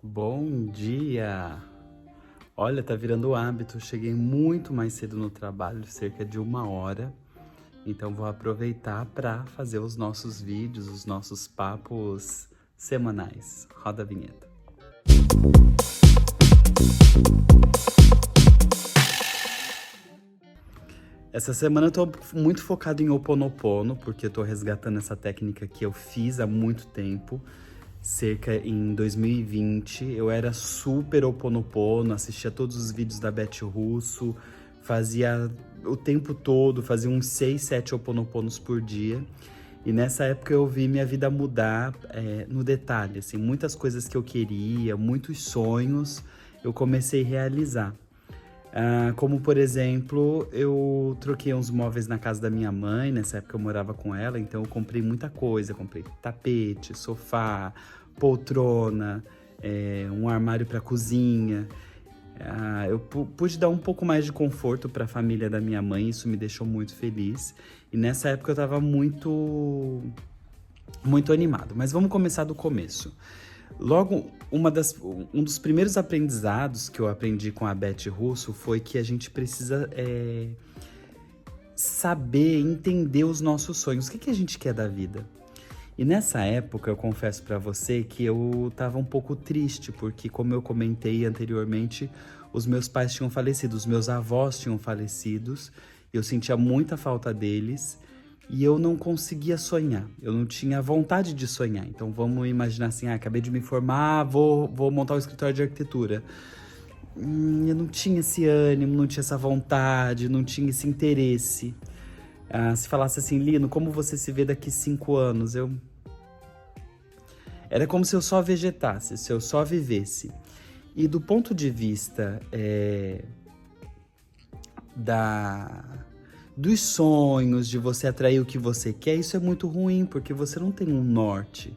Bom dia! Olha, tá virando hábito. Cheguei muito mais cedo no trabalho, cerca de 1 hora. Então vou aproveitar para fazer os nossos vídeos, os nossos papos semanais. Roda a vinheta. Essa semana eu tô muito focado em Ho Oponopono, porque eu tô resgatando essa técnica que eu fiz há muito tempo. Cerca em 2020, eu era super Ho Oponopono, assistia todos os vídeos da Beth Russo, fazia o tempo todo, fazia uns 6, 7 Ho Oponoponos por dia. E nessa época eu vi minha vida mudar no detalhe, assim, muitas coisas que eu queria, muitos sonhos, eu comecei a realizar. Como, por exemplo, eu troquei uns móveis na casa da minha mãe, nessa época eu morava com ela, então eu comprei muita coisa, comprei tapete, sofá, poltrona, um armário para cozinha. Eu pude dar um pouco mais de conforto para a família da minha mãe, isso me deixou muito feliz. E nessa época eu estava muito animado, mas vamos começar do começo. Logo, um dos primeiros aprendizados que eu aprendi com a Beth Russo foi que a gente precisa saber, entender os nossos sonhos. O que a gente quer da vida? E nessa época, eu confesso pra você que eu tava um pouco triste, porque como eu comentei anteriormente, os meus pais tinham falecido, os meus avós tinham falecido, eu sentia muita falta deles. E eu não conseguia sonhar, eu não tinha vontade de sonhar. Então vamos imaginar assim, acabei de me formar, vou montar um escritório de arquitetura. Eu não tinha esse ânimo, não tinha essa vontade, não tinha esse interesse. Se falasse assim, Lino, como você se vê daqui 5 anos? Era como se eu só vegetasse, se eu só vivesse. E do ponto de vista dos sonhos, de você atrair o que você quer, isso é muito ruim, porque você não tem um norte.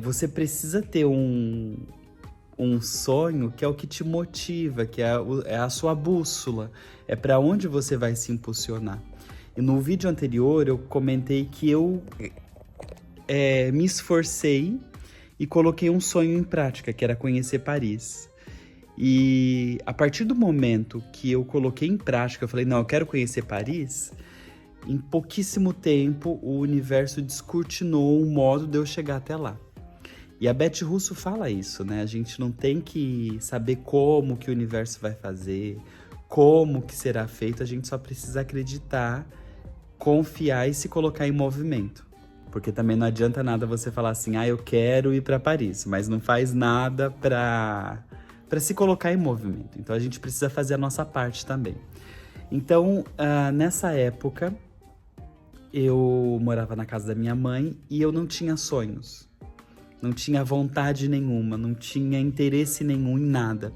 Você precisa ter um sonho que é o que te motiva, que é a sua bússola, é para onde você vai se impulsionar. E no vídeo anterior eu comentei que eu me esforcei e coloquei um sonho em prática, que era conhecer Paris. E a partir do momento que eu coloquei em prática, eu falei, não, eu quero conhecer Paris, em pouquíssimo tempo o universo descortinou o modo de eu chegar até lá. E a Beth Russo fala isso, né? A gente não tem que saber como que o universo vai fazer, como que será feito, a gente só precisa acreditar, confiar e se colocar em movimento. Porque também não adianta nada você falar assim, eu quero ir para Paris, mas não faz nada para se colocar em movimento. Então a gente precisa fazer a nossa parte também. Então, nessa época, eu morava na casa da minha mãe e eu não tinha sonhos. Não tinha vontade nenhuma, não tinha interesse nenhum em nada.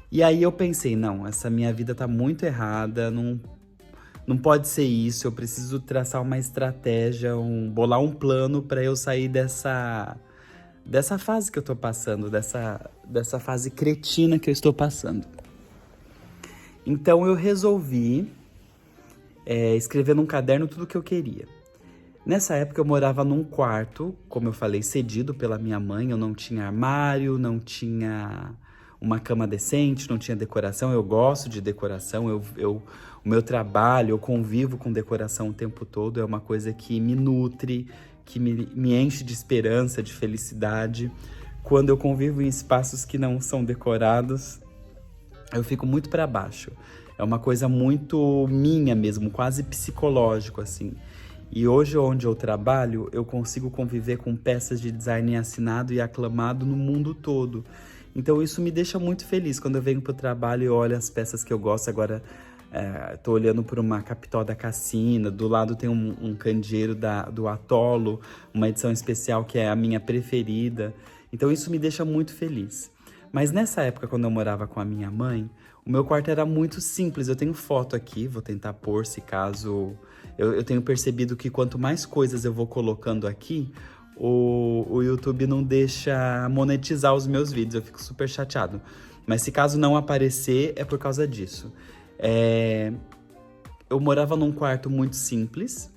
E aí eu pensei, não, essa minha vida tá muito errada, não pode ser isso, eu preciso traçar uma estratégia, bolar um plano para eu sair dessa fase que eu tô passando, dessa fase cretina que eu estou passando. Então eu resolvi escrever num caderno tudo o que eu queria. Nessa época eu morava num quarto, como eu falei, cedido pela minha mãe, eu não tinha armário, não tinha uma cama decente, não tinha decoração. Eu gosto de decoração, o meu trabalho, eu convivo com decoração o tempo todo, é uma coisa que me nutre, que me enche de esperança, de felicidade. Quando eu convivo em espaços que não são decorados, eu fico muito para baixo. É uma coisa muito minha mesmo, quase psicológico, assim. E hoje, onde eu trabalho, eu consigo conviver com peças de design assinado e aclamado no mundo todo. Então isso me deixa muito feliz. Quando eu venho pro trabalho e olho as peças que eu gosto, agora tô olhando por uma Capitó da Cassina, do lado tem um candeeiro do Atolo, uma edição especial que é a minha preferida. Então isso me deixa muito feliz. Mas nessa época, quando eu morava com a minha mãe, o meu quarto era muito simples. Eu tenho foto aqui, vou tentar pôr se caso... Eu tenho percebido que quanto mais coisas eu vou colocando aqui, o YouTube não deixa monetizar os meus vídeos. Eu fico super chateado. Mas se caso não aparecer, é por causa disso. Eu morava num quarto muito simples.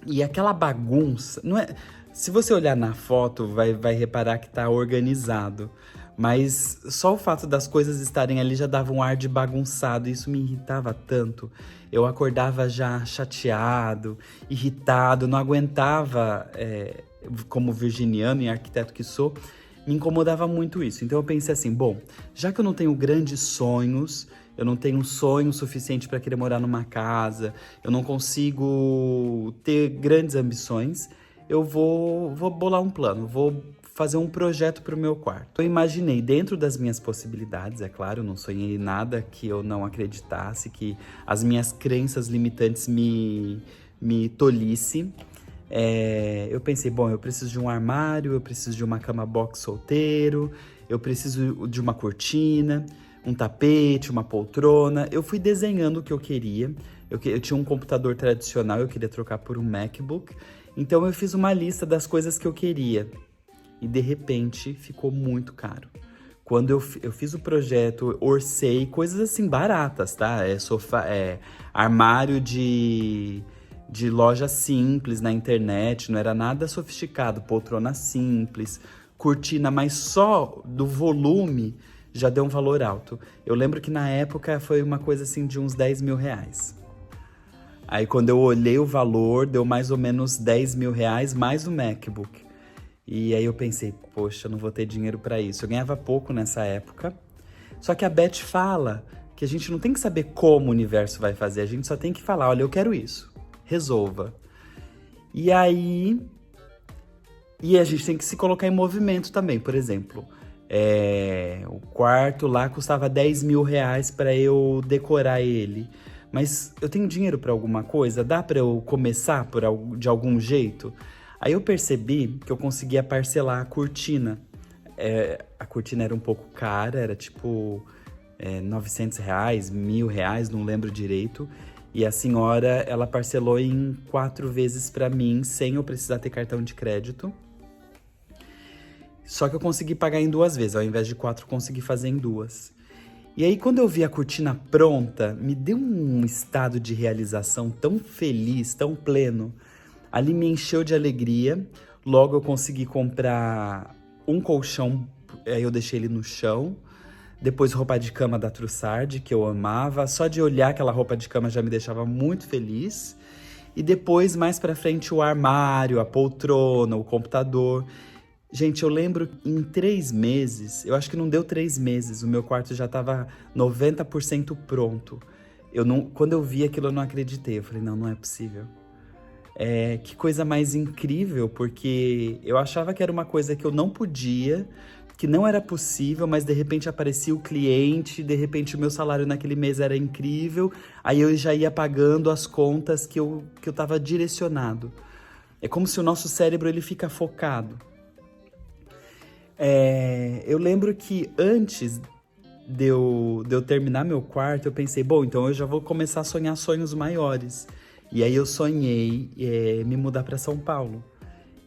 E aquela bagunça... Não é... Se você olhar na foto, vai reparar que tá organizado. Mas só o fato das coisas estarem ali já dava um ar de bagunçado, e isso me irritava tanto. Eu acordava já chateado, irritado, não aguentava, como virginiano e arquiteto que sou, me incomodava muito isso. Então eu pensei assim, bom, já que eu não tenho grandes sonhos, eu não tenho um sonho suficiente para querer morar numa casa, eu não consigo ter grandes ambições, eu vou bolar um plano, vou fazer um projeto para o meu quarto. Eu imaginei dentro das minhas possibilidades, é claro, não sonhei nada que eu não acreditasse, que as minhas crenças limitantes me tolhissem. Eu pensei, bom, eu preciso de um armário, eu preciso de uma cama box solteiro, eu preciso de uma cortina, um tapete, uma poltrona. Eu fui desenhando o que eu queria. Eu tinha um computador tradicional, eu queria trocar por um MacBook. Então eu fiz uma lista das coisas que eu queria. E de repente ficou muito caro. Quando eu fiz o projeto, orcei coisas assim baratas, tá? Sofá, armário de loja simples na internet, não era nada sofisticado, poltrona simples, cortina, mas só do volume já deu um valor alto. Eu lembro que na época foi uma coisa assim de uns 10 mil reais. Aí quando eu olhei o valor, deu mais ou menos 10 mil reais mais o MacBook. E aí eu pensei, poxa, eu não vou ter dinheiro para isso. Eu ganhava pouco nessa época. Só que a Beth fala que a gente não tem que saber como o universo vai fazer, a gente só tem que falar, olha, eu quero isso. Resolva. E aí... E a gente tem que se colocar em movimento também, por exemplo. O quarto lá custava 10 mil reais para eu decorar ele. Mas eu tenho dinheiro para alguma coisa? Dá para eu começar de algum jeito? Aí eu percebi que eu conseguia parcelar a cortina. A cortina era um pouco cara, era tipo 900 reais, 1.000 reais, não lembro direito. E a senhora, ela parcelou em 4 vezes para mim, sem eu precisar ter cartão de crédito. Só que eu consegui pagar em 2 vezes, ao invés de 4, eu consegui fazer em 2. E aí, quando eu vi a cortina pronta, me deu um estado de realização tão feliz, tão pleno. Ali me encheu de alegria. Logo eu consegui comprar um colchão, aí eu deixei ele no chão. Depois roupa de cama da Trussardi, que eu amava. Só de olhar aquela roupa de cama já me deixava muito feliz. E depois, mais pra frente, o armário, a poltrona, o computador. Gente, eu lembro em 3 meses, eu acho que não deu 3 meses, o meu quarto já tava 90% pronto. Quando eu vi aquilo, eu não acreditei. Eu falei, não é possível. Que coisa mais incrível, porque eu achava que era uma coisa que eu não podia, que não era possível, mas de repente aparecia o cliente, de repente o meu salário naquele mês era incrível, aí eu já ia pagando as contas que eu tava direcionado. É como se o nosso cérebro ele fica focado. Eu lembro que antes de eu terminar meu quarto, eu pensei, bom, então eu já vou começar a sonhar sonhos maiores. E aí eu sonhei me mudar para São Paulo.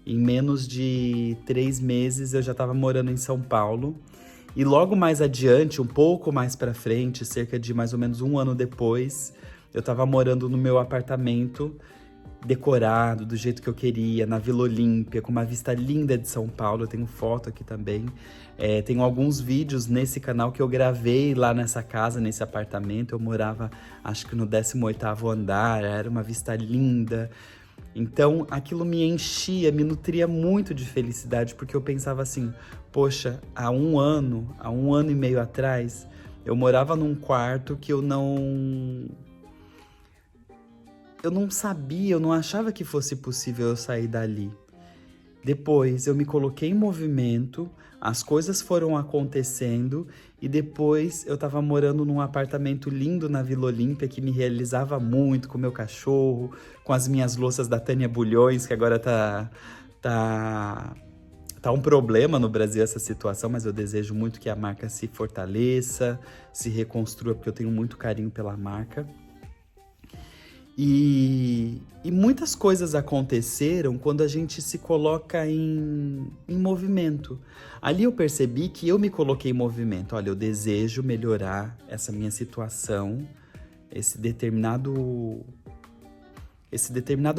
Em menos de 3 meses eu já estava morando em São Paulo. E logo mais adiante, um pouco mais para frente, cerca de mais ou menos 1 ano depois, eu estava morando no meu apartamento, decorado do jeito que eu queria, na Vila Olímpia, com uma vista linda de São Paulo. Eu tenho foto aqui também. Tenho alguns vídeos nesse canal que eu gravei lá nessa casa, nesse apartamento. Eu morava, acho que no 18º andar, era uma vista linda. Então, aquilo me enchia, me nutria muito de felicidade, porque eu pensava assim, poxa, há um ano e meio atrás, eu morava num quarto que eu não sabia, eu não achava que fosse possível eu sair dali. Depois eu me coloquei em movimento, as coisas foram acontecendo e depois eu tava morando num apartamento lindo na Vila Olímpia que me realizava muito, com meu cachorro, com as minhas louças da Tânia Bulhões, que agora tá um problema no Brasil essa situação, mas eu desejo muito que a marca se fortaleça, se reconstrua, porque eu tenho muito carinho pela marca. E muitas coisas aconteceram quando a gente se coloca em movimento. Ali eu percebi que eu me coloquei em movimento. Olha, eu desejo melhorar essa minha situação, esse determinado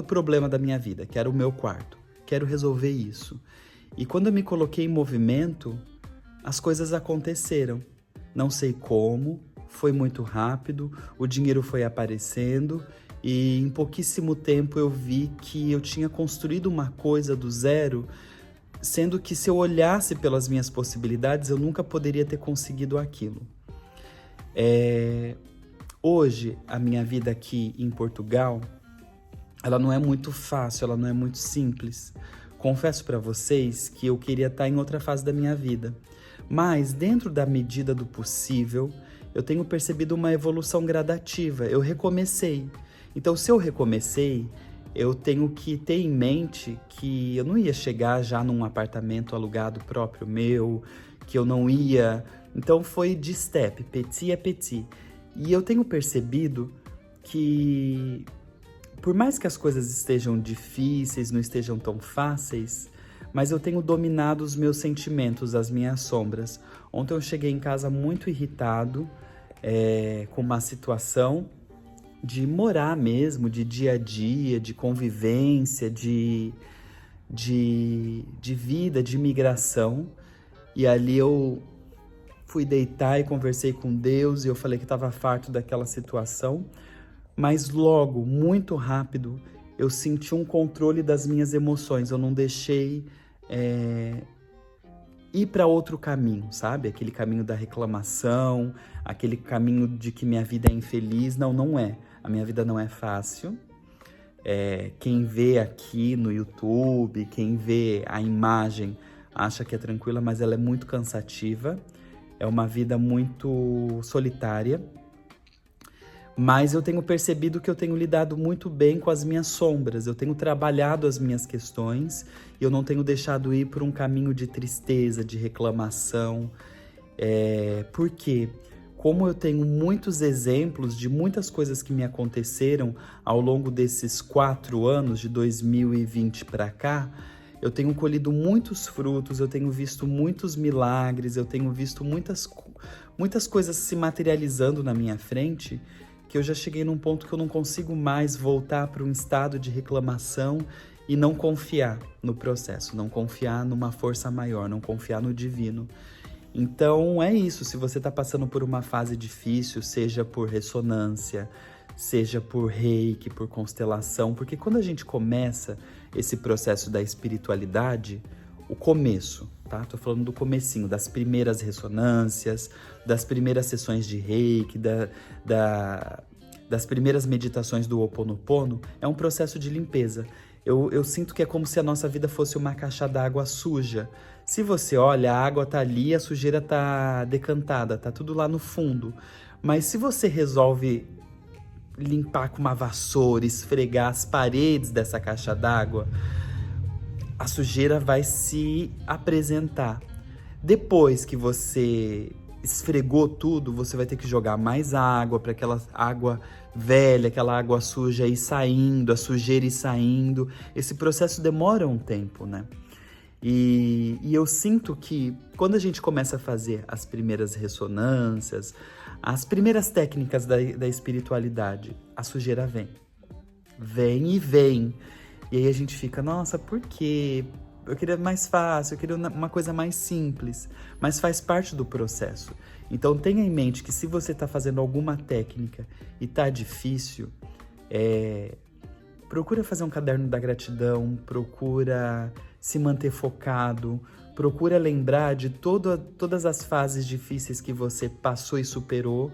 problema da minha vida, que era o meu quarto. quero resolver isso. E quando eu me coloquei em movimento, as coisas aconteceram. Não sei como, foi muito rápido, o dinheiro foi aparecendo e em pouquíssimo tempo eu vi que eu tinha construído uma coisa do zero, sendo que se eu olhasse pelas minhas possibilidades, eu nunca poderia ter conseguido aquilo. Hoje, a minha vida aqui em Portugal, ela não é muito fácil, ela não é muito simples. Confesso para vocês que eu queria estar em outra fase da minha vida. Mas, dentro da medida do possível, eu tenho percebido uma evolução gradativa. Eu recomecei. Então, se eu recomecei, eu tenho que ter em mente que eu não ia chegar já num apartamento alugado próprio meu, que eu não ia... Então, foi de step, petit a petit. E eu tenho percebido que, por mais que as coisas estejam difíceis, não estejam tão fáceis, mas eu tenho dominado os meus sentimentos, as minhas sombras. Ontem eu cheguei em casa muito irritado, com uma situação de morar mesmo, de dia a dia, de convivência, de vida, de migração. E ali eu fui deitar e conversei com Deus e eu falei que estava farto daquela situação. Mas logo, muito rápido, eu senti um controle das minhas emoções. Eu não deixei ir para outro caminho, sabe? Aquele caminho da reclamação, aquele caminho de que minha vida é infeliz. Não, não é. A minha vida não é fácil. Quem vê aqui no YouTube, quem vê a imagem, acha que é tranquila, mas ela é muito cansativa. É uma vida muito solitária. Mas eu tenho percebido que eu tenho lidado muito bem com as minhas sombras. Eu tenho trabalhado as minhas questões e eu não tenho deixado ir por um caminho de tristeza, de reclamação. Por quê? Como eu tenho muitos exemplos de muitas coisas que me aconteceram ao longo desses 4 anos, de 2020 para cá, eu tenho colhido muitos frutos, eu tenho visto muitos milagres, eu tenho visto muitas coisas se materializando na minha frente, que eu já cheguei num ponto que eu não consigo mais voltar para um estado de reclamação e não confiar no processo, não confiar numa força maior, não confiar no divino. Então é isso, se você está passando por uma fase difícil, seja por ressonância, seja por reiki, por constelação, porque quando a gente começa esse processo da espiritualidade, o começo, tá? Tô falando do comecinho, das primeiras ressonâncias, das primeiras sessões de reiki, das primeiras meditações do Ho Oponopono, é um processo de limpeza. Eu sinto que é como se a nossa vida fosse uma caixa d'água suja. Se você olha, a água tá ali, a sujeira tá decantada, tá tudo lá no fundo. Mas se você resolve limpar com uma vassoura, esfregar as paredes dessa caixa d'água, a sujeira vai se apresentar. Depois que você esfregou tudo, você vai ter que jogar mais água para aquela água velha, aquela água suja ir saindo, a sujeira ir saindo. Esse processo demora um tempo, né? E eu sinto que quando a gente começa a fazer as primeiras ressonâncias, as primeiras técnicas da espiritualidade, a sujeira vem. Vem e vem. E aí a gente fica, nossa, por quê? Eu queria mais fácil, eu queria uma coisa mais simples. Mas faz parte do processo. Então tenha em mente que se você está fazendo alguma técnica e está difícil, procura fazer um caderno da gratidão, procura se manter focado, procura lembrar de todas as fases difíceis que você passou e superou,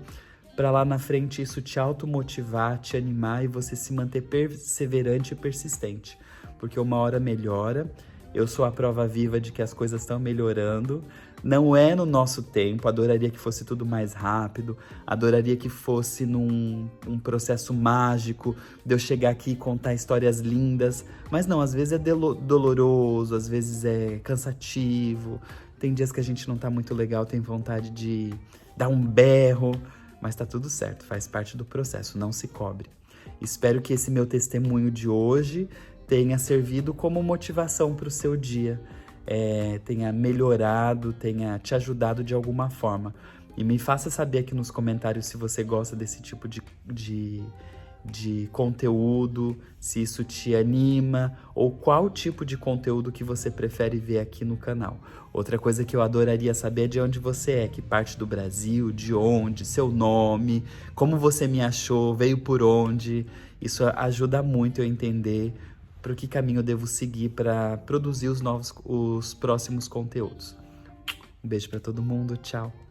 para lá na frente isso te automotivar, te animar e você se manter perseverante e persistente. Porque uma hora melhora, eu sou a prova viva de que as coisas estão melhorando. Não é no nosso tempo, adoraria que fosse tudo mais rápido, adoraria que fosse num processo mágico, de eu chegar aqui e contar histórias lindas, mas não, às vezes é doloroso, às vezes é cansativo, tem dias que a gente não tá muito legal, tem vontade de dar um berro, mas tá tudo certo, faz parte do processo, não se cobre. Espero que esse meu testemunho de hoje tenha servido como motivação para o seu dia, tenha melhorado, tenha te ajudado de alguma forma. E me faça saber aqui nos comentários se você gosta desse tipo de de conteúdo, se isso te anima ou qual tipo de conteúdo que você prefere ver aqui no canal. Outra coisa que eu adoraria saber é de onde você é, que parte do Brasil, de onde, seu nome, como você me achou, veio por onde. Isso ajuda muito eu entender para que caminho eu devo seguir para produzir os próximos conteúdos. Um beijo para todo mundo, tchau!